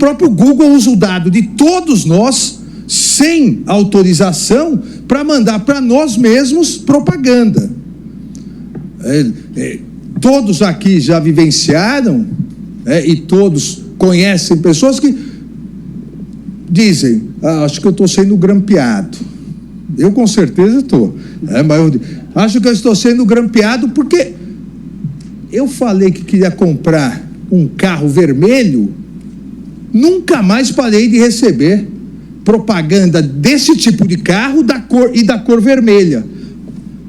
próprio Google usa o dado de todos nós, sem autorização, para mandar para nós mesmos propaganda. Todos aqui já vivenciaram, e todos conhecem pessoas que dizem, acho que eu estou sendo grampeado. Eu com certeza estou. Mas eu acho que eu estou sendo grampeado porque eu falei que queria comprar um carro vermelho, nunca mais parei de receber propaganda desse tipo de carro da cor vermelha.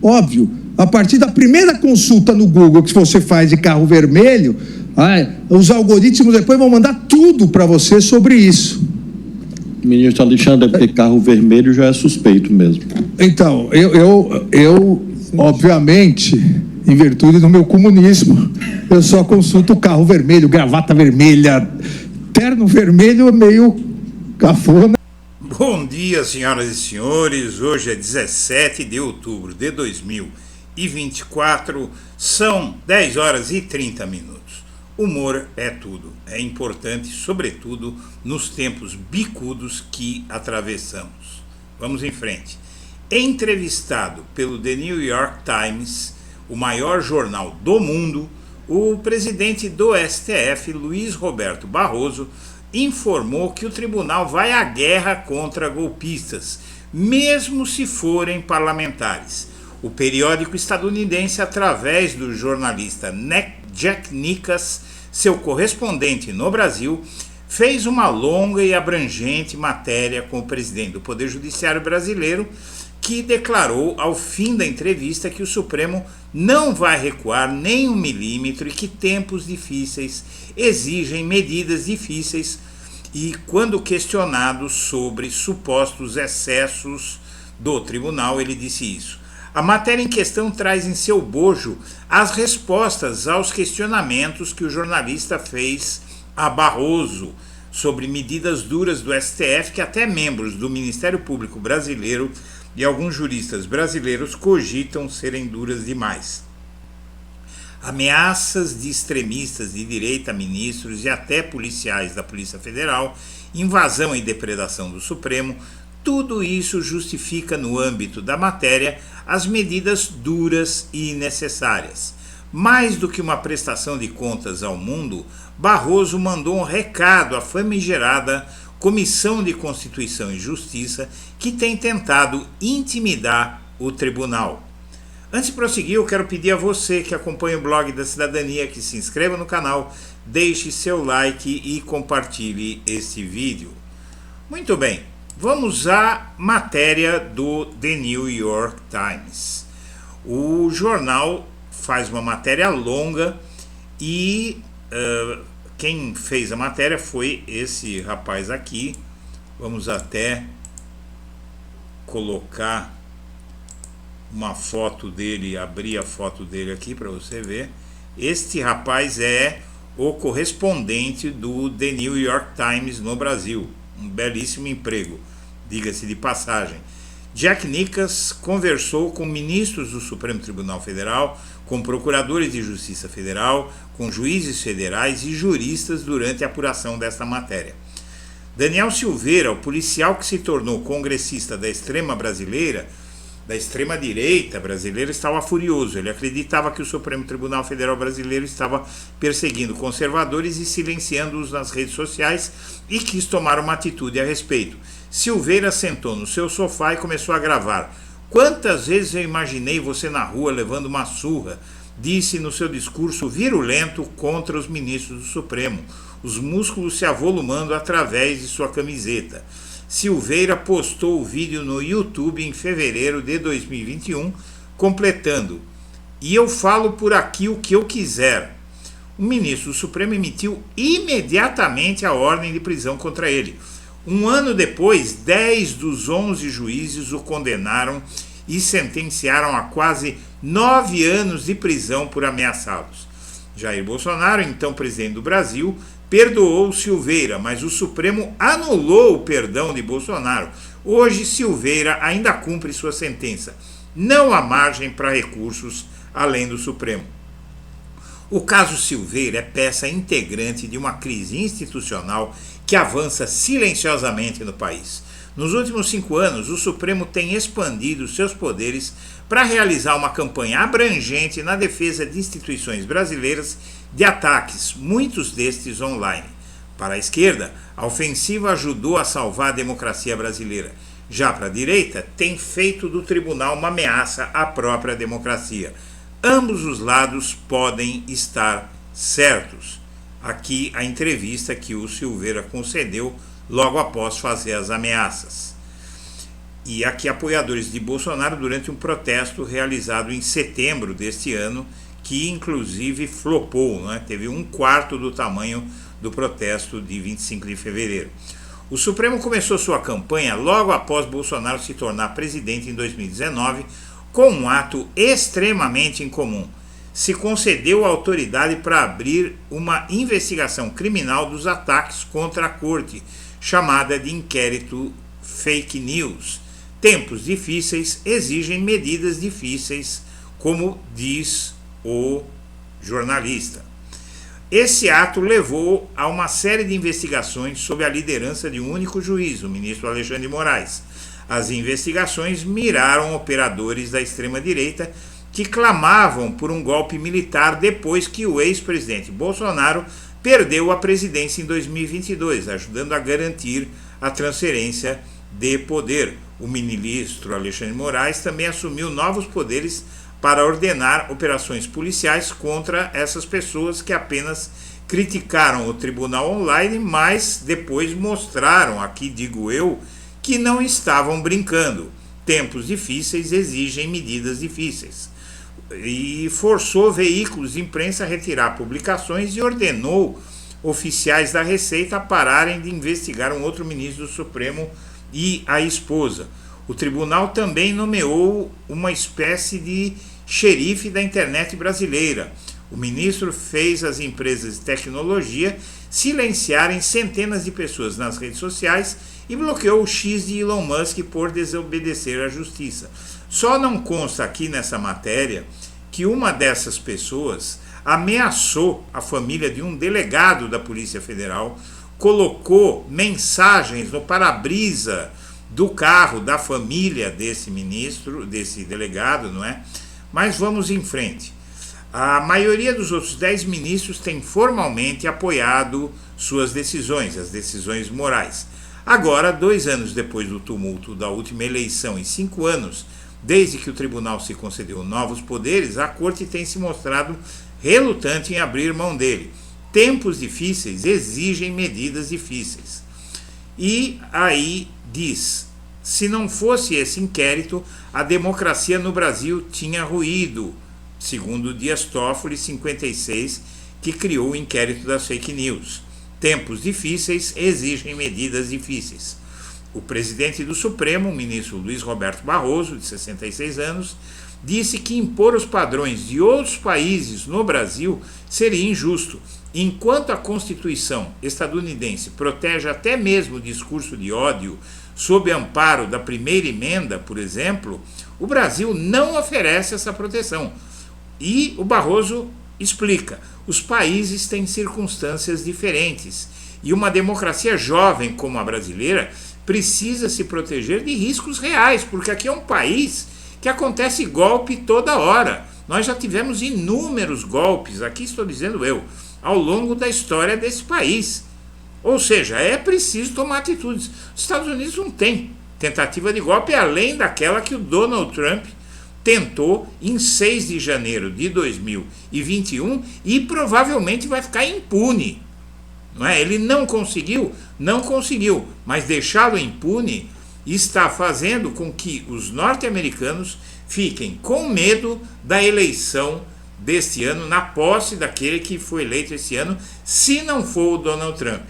Óbvio, a partir da primeira consulta no Google que você faz de carro vermelho, os algoritmos depois vão mandar tudo para você sobre isso. Ministro Alexandre, porque carro vermelho já é suspeito mesmo. Então, eu obviamente, em virtude do meu comunismo, eu só consulto o carro vermelho, gravata vermelha, terno vermelho meio cafona. Bom dia, senhoras e senhores. Hoje é 17 de outubro de 2024, são 10 horas e 30 minutos. Humor é tudo, é importante, sobretudo nos tempos bicudos que atravessamos. Vamos em frente. Entrevistado pelo The New York Times, o maior jornal do mundo, o presidente do STF, Luiz Roberto Barroso, informou que o tribunal vai à guerra contra golpistas, mesmo se forem parlamentares. O periódico estadunidense, através do jornalista Jack Nickas, seu correspondente no Brasil, fez uma longa e abrangente matéria com o presidente do Poder Judiciário brasileiro, que declarou ao fim da entrevista que o Supremo não vai recuar nem 1 milímetro e que tempos difíceis exigem medidas difíceis, e quando questionado sobre supostos excessos do tribunal, ele disse isso. A matéria em questão traz em seu bojo as respostas aos questionamentos que o jornalista fez a Barroso sobre medidas duras do STF que até membros do Ministério Público brasileiro e alguns juristas brasileiros cogitam serem duras demais. Ameaças de extremistas de direita, ministros e até policiais da Polícia Federal, invasão e depredação do Supremo, tudo isso justifica no âmbito da matéria as medidas duras e necessárias. Mais do que uma prestação de contas ao mundo, Barroso mandou um recado à famigerada Comissão de Constituição e Justiça, que tem tentado intimidar o tribunal. Antes de prosseguir, eu quero pedir a você que acompanha o blog da Cidadania que se inscreva no canal, deixe seu like e compartilhe este vídeo. Muito bem, vamos à matéria do The New York Times. O jornal faz uma matéria longa e quem fez a matéria foi esse rapaz aqui. Vamos até colocar uma foto dele, abrir a foto dele aqui para você ver. Este rapaz é o correspondente do The New York Times no Brasil. Um belíssimo emprego, diga-se de passagem. Jack Nickas conversou com ministros do Supremo Tribunal Federal, com procuradores de Justiça Federal, com juízes federais e juristas durante a apuração desta matéria. Daniel Silveira, o policial que se tornou congressista da extrema-direita brasileira, estava furioso. Ele acreditava que o Supremo Tribunal Federal brasileiro estava perseguindo conservadores e silenciando-os nas redes sociais e quis tomar uma atitude a respeito. Silveira sentou no seu sofá e começou a gravar. Quantas vezes eu imaginei você na rua levando uma surra, disse no seu discurso virulento contra os ministros do Supremo, os músculos se avolumando através de sua camiseta. Silveira postou o vídeo no YouTube em fevereiro de 2021, completando: "E eu falo por aqui o que eu quiser." O ministro do Supremo emitiu imediatamente a ordem de prisão contra ele. Um ano depois, 10 dos 11 juízes o condenaram e sentenciaram a quase 9 anos de prisão por ameaçá-los. Jair Bolsonaro, então presidente do Brasil, perdoou Silveira, mas o Supremo anulou o perdão de Bolsonaro. Hoje, Silveira ainda cumpre sua sentença. Não há margem para recursos além do Supremo. O caso Silveira é peça integrante de uma crise institucional que avança silenciosamente no país. Nos últimos 5 anos, o Supremo tem expandido seus poderes para realizar uma campanha abrangente na defesa de instituições brasileiras de ataques, muitos destes online. Para a esquerda, a ofensiva ajudou a salvar a democracia brasileira. Já para a direita, tem feito do tribunal uma ameaça à própria democracia. Ambos os lados podem estar certos. Aqui a entrevista que o Silveira concedeu logo após fazer as ameaças. E aqui apoiadores de Bolsonaro durante um protesto realizado em setembro deste ano, que inclusive flopou, né? Teve 1/4 do tamanho do protesto de 25 de fevereiro. O Supremo começou sua campanha logo após Bolsonaro se tornar presidente em 2019, com um ato extremamente incomum. Se concedeu a autoridade para abrir uma investigação criminal dos ataques contra a corte, chamada de inquérito fake news. Tempos difíceis exigem medidas difíceis, como diz o jornalista. Esse ato levou a uma série de investigações sob a liderança de um único juiz, o ministro Alexandre de Moraes. As investigações miraram operadores da extrema-direita que clamavam por um golpe militar depois que o ex-presidente Bolsonaro perdeu a presidência em 2022, ajudando a garantir a transferência de poder. O ministro Alexandre de Moraes também assumiu novos poderes para ordenar operações policiais contra essas pessoas que apenas criticaram o tribunal online, mas depois mostraram, aqui digo eu, que não estavam brincando. Tempos difíceis exigem medidas difíceis. E forçou veículos de imprensa a retirar publicações e ordenou oficiais da Receita a pararem de investigar um outro ministro do Supremo e a esposa. O tribunal também nomeou uma espécie de xerife da internet brasileira. O ministro fez as empresas de tecnologia silenciarem centenas de pessoas nas redes sociais e bloqueou o X de Elon Musk por desobedecer à justiça. Só não consta aqui nessa matéria que uma dessas pessoas ameaçou a família de um delegado da Polícia Federal, colocou mensagens no para-brisa do carro da família desse ministro, desse delegado, não é? Mas vamos em frente. A maioria dos outros 10 ministros tem formalmente apoiado suas decisões, as decisões morais. Agora, 2 anos depois do tumulto da última eleição e 5 anos desde que o tribunal se concedeu novos poderes, a corte tem se mostrado relutante em abrir mão dele. Tempos difíceis exigem medidas difíceis. E aí diz, se não fosse esse inquérito, a democracia no Brasil tinha ruído, segundo Dias Toffoli, 56, que criou o inquérito das fake news. Tempos difíceis exigem medidas difíceis. O presidente do Supremo, o ministro Luiz Roberto Barroso, de 66 anos, disse que impor os padrões de outros países no Brasil seria injusto. Enquanto a Constituição estadunidense protege até mesmo o discurso de ódio sob amparo da primeira emenda, por exemplo, o Brasil não oferece essa proteção. E o Barroso explica, os países têm circunstâncias diferentes e uma democracia jovem como a brasileira precisa se proteger de riscos reais, porque aqui é um país que acontece golpe toda hora. Nós já tivemos inúmeros golpes, aqui estou dizendo eu, ao longo da história desse país. Ou seja, é preciso tomar atitudes. Os Estados Unidos não tem tentativa de golpe além daquela que o Donald Trump tentou em 6 de janeiro de 2021 e provavelmente vai ficar impune. Não é? Ele não conseguiu, mas deixá-lo impune está fazendo com que os norte-americanos fiquem com medo da eleição deste ano, na posse daquele que foi eleito esse ano, se não for o Donald Trump.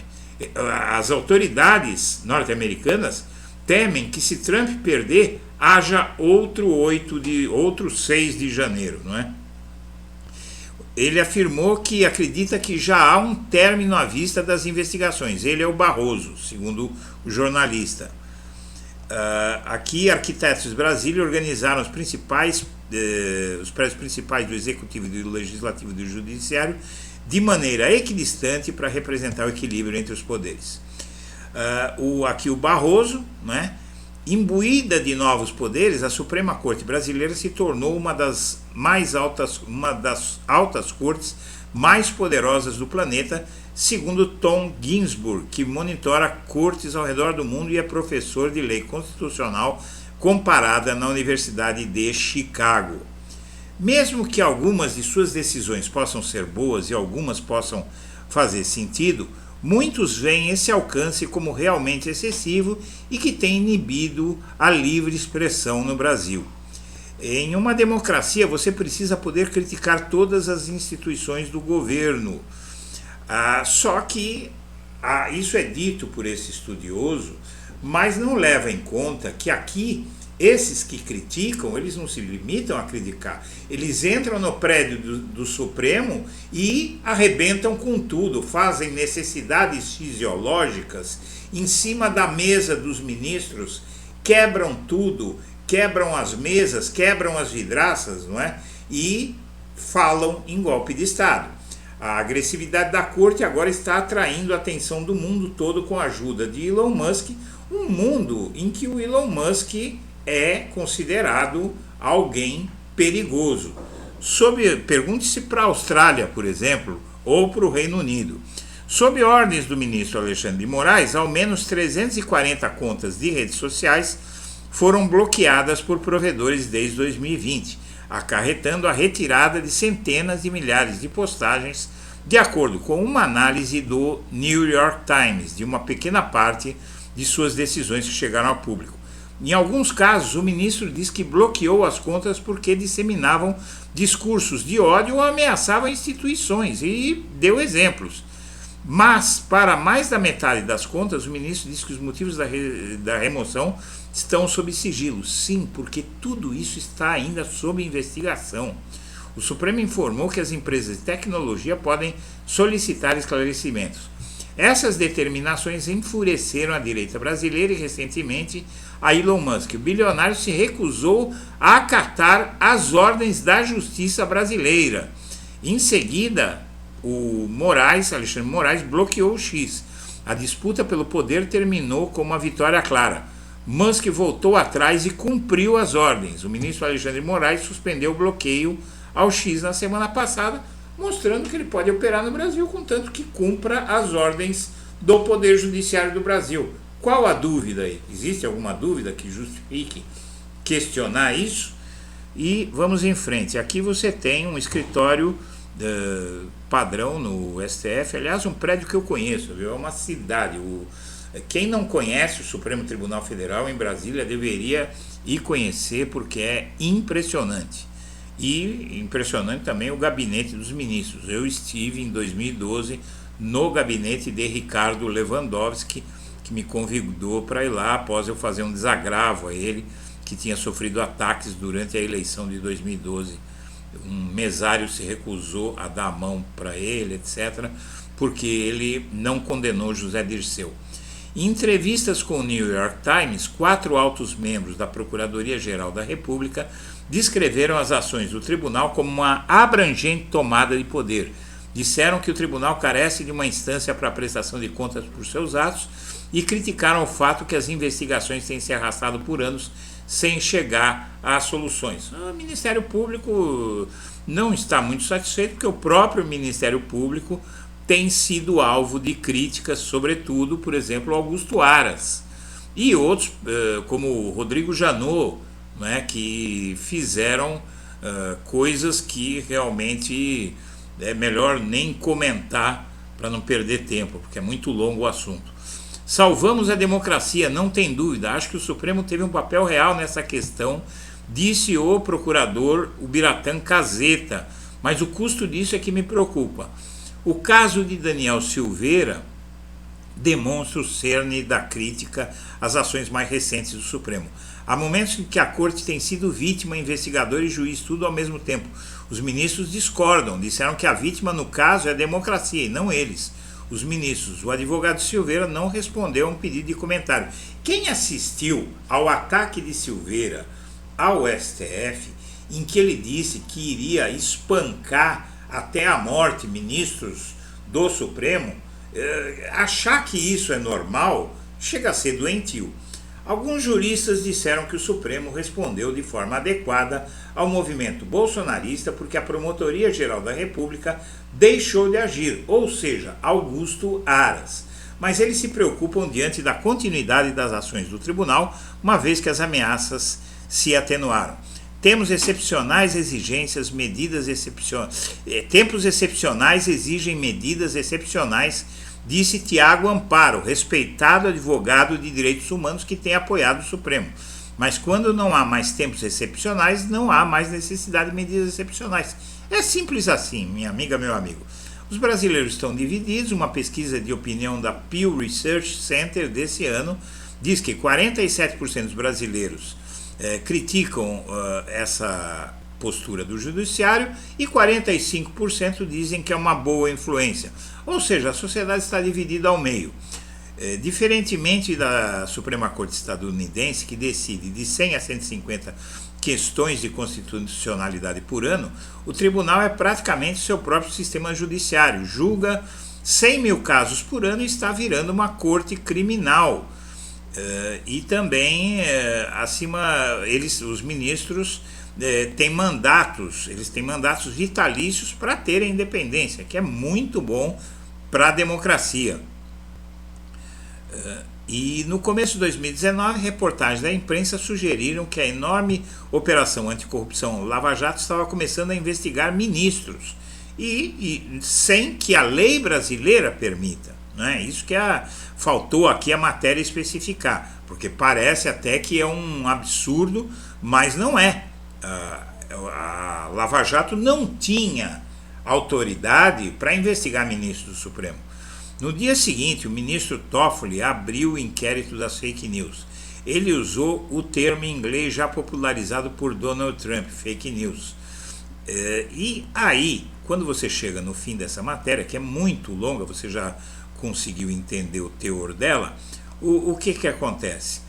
As autoridades norte-americanas temem que, se Trump perder, haja outro 6 de janeiro, não é? Ele afirmou que acredita que já há um término à vista das investigações. Ele é o Barroso, segundo o jornalista. Aqui, arquitetos de Brasília organizaram os prédios principais do Executivo, do Legislativo e do Judiciário de maneira equidistante para representar o equilíbrio entre os poderes. Aqui o Barroso, né? Imbuída de novos poderes, a Suprema Corte Brasileira se tornou uma das altas cortes mais poderosas do planeta, segundo Tom Ginsburg, que monitora cortes ao redor do mundo e é professor de lei constitucional comparada na Universidade de Chicago. Mesmo que algumas de suas decisões possam ser boas e algumas possam fazer sentido, muitos veem esse alcance como realmente excessivo e que tem inibido a livre expressão no Brasil. Em uma democracia, você precisa poder criticar todas as instituições do governo. Só que isso é dito por esse estudioso, mas não leva em conta que aqui esses que criticam, eles não se limitam a criticar, eles entram no prédio do Supremo e arrebentam com tudo, fazem necessidades fisiológicas em cima da mesa dos ministros, quebram tudo, quebram as mesas, quebram as vidraças, não é? E falam em golpe de Estado. A agressividade da corte agora está atraindo a atenção do mundo todo com a ajuda de Elon Musk, um mundo em que o Elon Musk é considerado alguém perigoso. Pergunte-se para a Austrália, por exemplo, ou para o Reino Unido. Sob ordens do ministro Alexandre de Moraes, ao menos 340 contas de redes sociais foram bloqueadas por provedores desde 2020, acarretando a retirada de centenas de milhares de postagens, de acordo com uma análise do New York Times, de uma pequena parte de suas decisões que chegaram ao público. Em alguns casos, o ministro diz que bloqueou as contas porque disseminavam discursos de ódio ou ameaçavam instituições, e deu exemplos. Mas, para mais da metade das contas, o ministro diz que os motivos da remoção estão sob sigilo. Sim, porque tudo isso está ainda sob investigação. O Supremo informou que as empresas de tecnologia podem solicitar esclarecimentos. Essas determinações enfureceram a direita brasileira e, recentemente, a Elon Musk. O bilionário se recusou a acatar as ordens da justiça brasileira. Em seguida, o Alexandre Moraes, bloqueou o X. A disputa pelo poder terminou com uma vitória clara. Musk voltou atrás e cumpriu as ordens. O ministro Alexandre Moraes suspendeu o bloqueio ao X na semana passada, mostrando que ele pode operar no Brasil, contanto que cumpra as ordens do Poder Judiciário do Brasil. Qual a dúvida aí? Existe alguma dúvida que justifique questionar isso? E vamos em frente. Aqui você tem um escritório padrão no STF, aliás, um prédio que eu conheço, viu? É uma cidade. Quem não conhece o Supremo Tribunal Federal em Brasília deveria ir conhecer, porque é impressionante. E impressionante também o gabinete dos ministros. Eu estive em 2012 no gabinete de Ricardo Lewandowski, que me convidou para ir lá após eu fazer um desagravo a ele, que tinha sofrido ataques durante a eleição de 2012. Um mesário se recusou a dar a mão para ele, etc., porque ele não condenou José Dirceu. Em entrevistas com o New York Times, 4 altos membros da Procuradoria-Geral da República descreveram as ações do tribunal como uma abrangente tomada de poder. Disseram que o tribunal carece de uma instância para a prestação de contas por seus atos e criticaram o fato que as investigações têm se arrastado por anos sem chegar a soluções. O Ministério Público não está muito satisfeito, porque o próprio Ministério Público tem sido alvo de críticas, sobretudo, por exemplo, Augusto Aras e outros, como o Rodrigo Janot, né, que fizeram coisas que realmente é melhor nem comentar para não perder tempo, porque é muito longo o assunto. Salvamos a democracia, não tem dúvida. Acho que o Supremo teve um papel real nessa questão, disse o procurador Ubiratã Caseta, mas o custo disso é que me preocupa. O caso de Daniel Silveira demonstra o cerne da crítica às ações mais recentes do Supremo. Há momentos em que a Corte tem sido vítima, investigador e juiz, tudo ao mesmo tempo. Os ministros discordam, disseram que a vítima no caso é a democracia e não eles, os ministros. O advogado Silveira não respondeu a um pedido de comentário. Quem assistiu ao ataque de Silveira ao STF, em que ele disse que iria espancar até a morte ministros do Supremo, achar que isso é normal chega a ser doentio. Alguns juristas disseram que o Supremo respondeu de forma adequada ao movimento bolsonarista porque a Promotoria-Geral da República deixou de agir, ou seja, Augusto Aras. Mas eles se preocupam diante da continuidade das ações do tribunal, uma vez que as ameaças se atenuaram. Tempos excepcionais exigem medidas excepcionais, disse Tiago Amparo, respeitado advogado de direitos humanos que tem apoiado o Supremo. Mas quando não há mais tempos excepcionais, não há mais necessidade de medidas excepcionais. É simples assim, minha amiga, meu amigo. Os brasileiros estão divididos. Uma pesquisa de opinião da Pew Research Center desse ano diz que 47% dos brasileiros criticam essa postura do judiciário e 45% dizem que é uma boa influência. Ou seja, a sociedade está dividida ao meio. Diferentemente da Suprema Corte estadunidense, que decide de 100 a 150 questões de constitucionalidade por ano, o tribunal é praticamente seu próprio sistema judiciário, julga 100 mil casos por ano e está virando uma corte criminal. E também, os ministros têm mandatos vitalícios para terem independência, que é muito bom para a democracia. E no começo de 2019, reportagens da imprensa sugeriram que a enorme operação anticorrupção Lava Jato estava começando a investigar ministros, e sem que a lei brasileira permita. Né? Isso que faltou aqui a matéria especificar, porque parece até que é um absurdo, mas não é. A Lava Jato não tinha autoridade para investigar ministros do Supremo. No dia seguinte, o ministro Toffoli abriu o inquérito das fake news. Ele usou o termo em inglês já popularizado por Donald Trump, fake news. E aí, quando você chega no fim dessa matéria, que é muito longa, você já conseguiu entender o teor dela, o que acontece?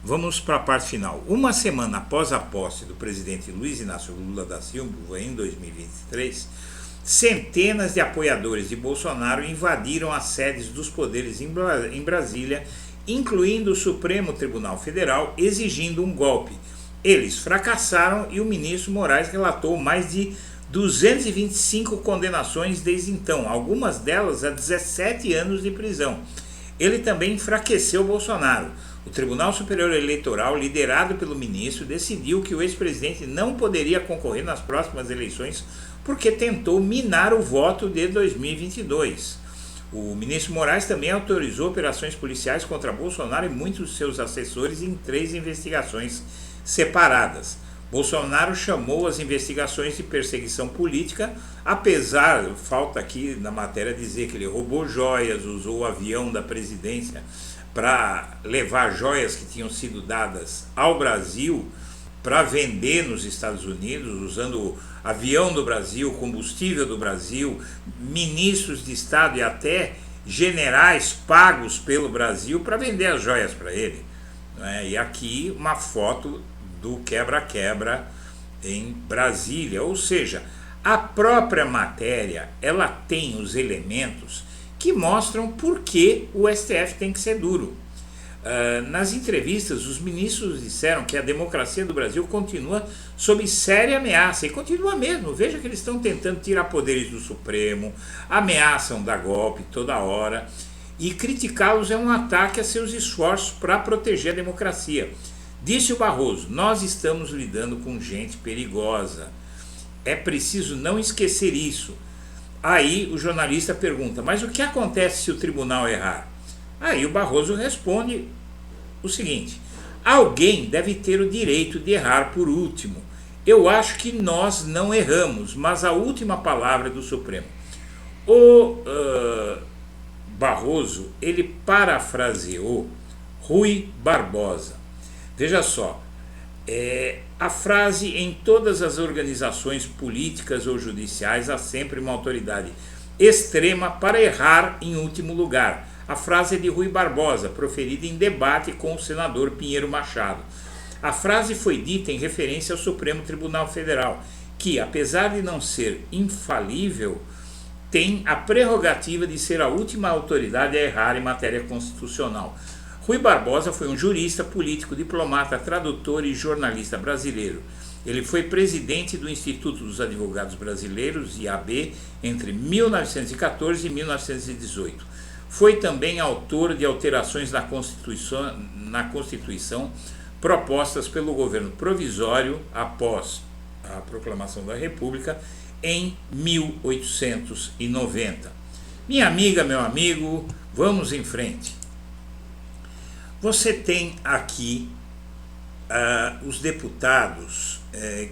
Vamos para a parte final. Uma semana após a posse do presidente Luiz Inácio Lula da Silva, em 2023, centenas de apoiadores de Bolsonaro invadiram as sedes dos poderes em Brasília, incluindo o Supremo Tribunal Federal, exigindo um golpe. Eles fracassaram e o ministro Moraes relatou mais de 225 condenações desde então, algumas delas a 17 anos de prisão. Ele também enfraqueceu Bolsonaro. O Tribunal Superior Eleitoral, liderado pelo ministro, decidiu que o ex-presidente não poderia concorrer nas próximas eleições porque tentou minar o voto de 2022. O ministro Moraes também autorizou operações policiais contra Bolsonaro e muitos de seus assessores em 3 investigações separadas. Bolsonaro chamou as investigações de perseguição política, apesar, falta aqui na matéria dizer que ele roubou joias, usou o avião da presidência para levar joias que tinham sido dadas ao Brasil para vender nos Estados Unidos, usando o avião do Brasil, combustível do Brasil, ministros de Estado e até generais pagos pelo Brasil para vender as joias para ele. E aqui uma foto do quebra-quebra em Brasília, ou seja, a própria matéria ela tem os elementos que mostram por que o STF tem que ser duro. Nas entrevistas, os ministros disseram que a democracia do Brasil continua sob séria ameaça, e continua mesmo. Veja que eles estão tentando tirar poderes do Supremo, ameaçam dar golpe toda hora, e criticá-los é um ataque a seus esforços para proteger a democracia. Disse o Barroso: nós estamos lidando com gente perigosa, é preciso não esquecer isso. Aí o jornalista pergunta: mas o que acontece se o tribunal errar? Aí o Barroso responde o seguinte: alguém deve ter o direito de errar por último. Eu acho que nós não erramos, mas a última palavra é do Supremo. O Barroso, ele parafraseou Rui Barbosa. Veja só, a frase: em todas as organizações políticas ou judiciais há sempre uma autoridade extrema para errar em último lugar. A frase é de Rui Barbosa, proferida em debate com o senador Pinheiro Machado. A frase foi dita em referência ao Supremo Tribunal Federal, que, apesar de não ser infalível, tem a prerrogativa de ser a última autoridade a errar em matéria constitucional. Rui Barbosa foi um jurista, político, diplomata, tradutor e jornalista brasileiro. Ele foi presidente do Instituto dos Advogados Brasileiros, IAB, entre 1914 e 1918. Foi também autor de alterações na Constituição propostas pelo governo provisório após a proclamação da República em 1890. Minha amiga, meu amigo, vamos em frente. Você tem aqui os deputados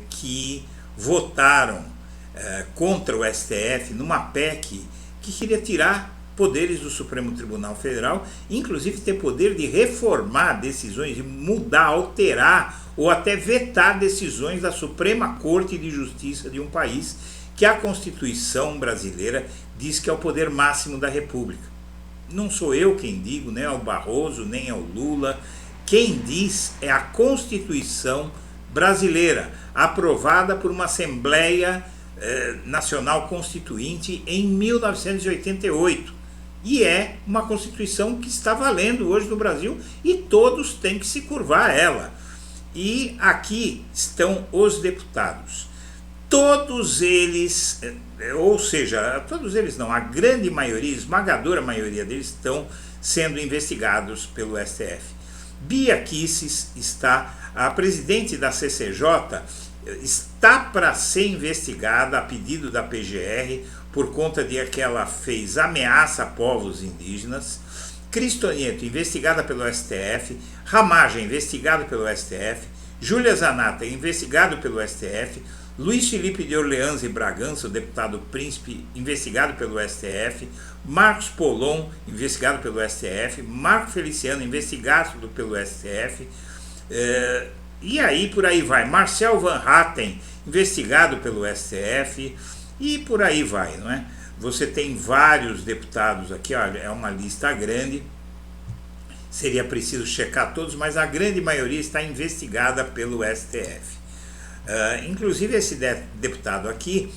que votaram contra o STF numa PEC que queria tirar poderes do Supremo Tribunal Federal, inclusive ter poder de reformar decisões, de mudar, alterar ou até vetar decisões da Suprema Corte de Justiça de um país que a Constituição brasileira diz que é o poder máximo da República. Não sou eu quem digo, nem é o Barroso, nem é o Lula. Quem diz é a Constituição brasileira, aprovada por uma Assembleia Nacional Constituinte em 1988. E é uma Constituição que está valendo hoje no Brasil e todos têm que se curvar a ela. E aqui estão os deputados. Todos eles, ou seja, todos eles não, a grande maioria, esmagadora maioria deles estão sendo investigados pelo STF. Bia Kicis está, a presidente da CCJ, está para ser investigada a pedido da PGR por conta de que ela fez ameaça a povos indígenas. Cristo Nieto, investigada pelo STF. Ramagem, investigado pelo STF. Júlia Zanata, investigado pelo STF. Luiz Felipe de Orleans e Bragança, o deputado príncipe, investigado pelo STF. Marcos Polon, investigado pelo STF. Marco Feliciano, investigado pelo STF. E aí, por aí vai. Marcel Van Hatten, investigado pelo STF. E por aí vai, não é? Você tem vários deputados aqui, olha, é uma lista grande. Seria preciso checar todos, mas a grande maioria está investigada pelo STF. Inclusive esse deputado aqui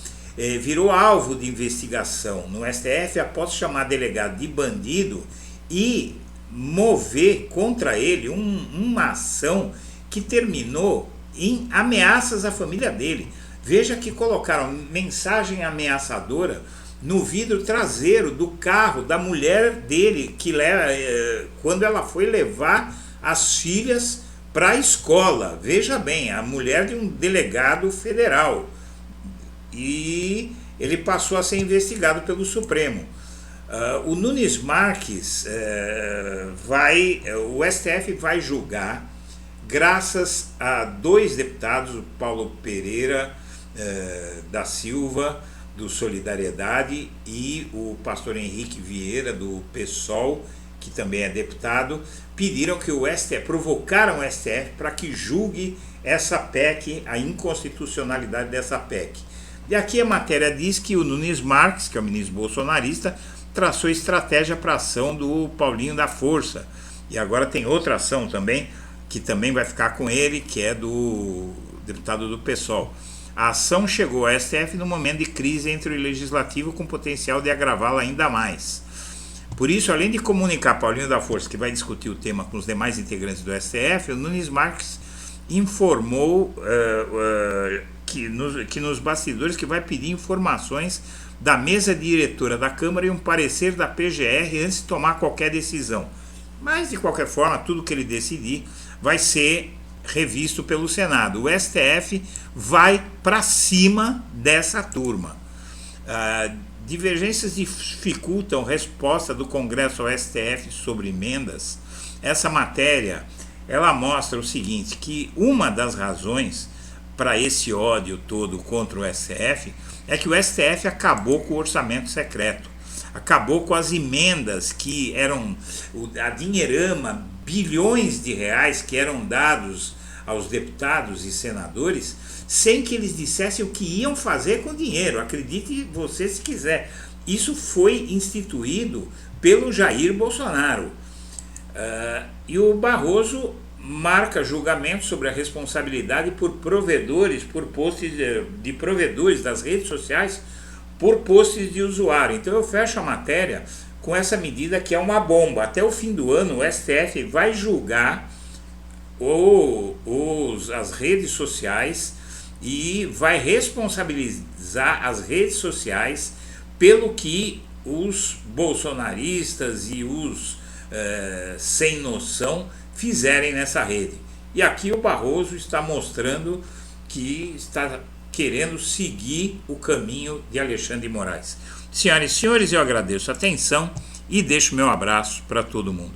virou alvo de investigação no STF após chamar delegado de bandido e mover contra ele uma ação que terminou em ameaças à família dele. Veja que colocaram mensagem ameaçadora no vidro traseiro do carro da mulher dele, que quando ela foi levar as filhas para a escola. Veja bem, a mulher de um delegado federal. E ele passou a ser investigado pelo Supremo. O Nunes Marques o STF vai julgar, graças a 2 deputados, o Paulo Pereira da Silva, do Solidariedade, e o pastor Henrique Vieira, do PSOL, que também é deputado, pediram que o STF, provocaram o STF para que julgue essa PEC, a inconstitucionalidade dessa PEC. E aqui a matéria diz que o Nunes Marques, que é o ministro bolsonarista, traçou estratégia para a ação do Paulinho da Força. E agora tem outra ação também, que também vai ficar com ele, que é do deputado do PSOL. A ação chegou ao STF no momento de crise entre o Legislativo, com potencial de agravá-la ainda mais. Por isso, além de comunicar Paulinho da Força, que vai discutir o tema com os demais integrantes do STF, o Nunes Marques informou que nos bastidores que vai pedir informações da mesa diretora da Câmara e um parecer da PGR antes de tomar qualquer decisão. Mas, de qualquer forma, tudo que ele decidir vai ser revisto pelo Senado. O STF vai para cima dessa turma. Divergências dificultam resposta do Congresso ao STF sobre emendas. Essa matéria, ela mostra o seguinte, que uma das razões para esse ódio todo contra o STF é que o STF acabou com o orçamento secreto, acabou com as emendas que eram a dinheirama, bilhões de reais que eram dados aos deputados e senadores, sem que eles dissessem o que iam fazer com o dinheiro. Acredite você se quiser. Isso foi instituído pelo Jair Bolsonaro. E o Barroso marca julgamento sobre a responsabilidade por provedores, por posts de provedores das redes sociais, por posts de usuário. Então eu fecho a matéria com essa medida que é uma bomba. Até o fim do ano o STF vai julgar as redes sociais e vai responsabilizar as redes sociais pelo que os bolsonaristas e os sem noção fizerem nessa rede. E aqui o Barroso está mostrando que está querendo seguir o caminho de Alexandre de Moraes. Senhoras e senhores, eu agradeço a atenção e deixo meu abraço para todo mundo.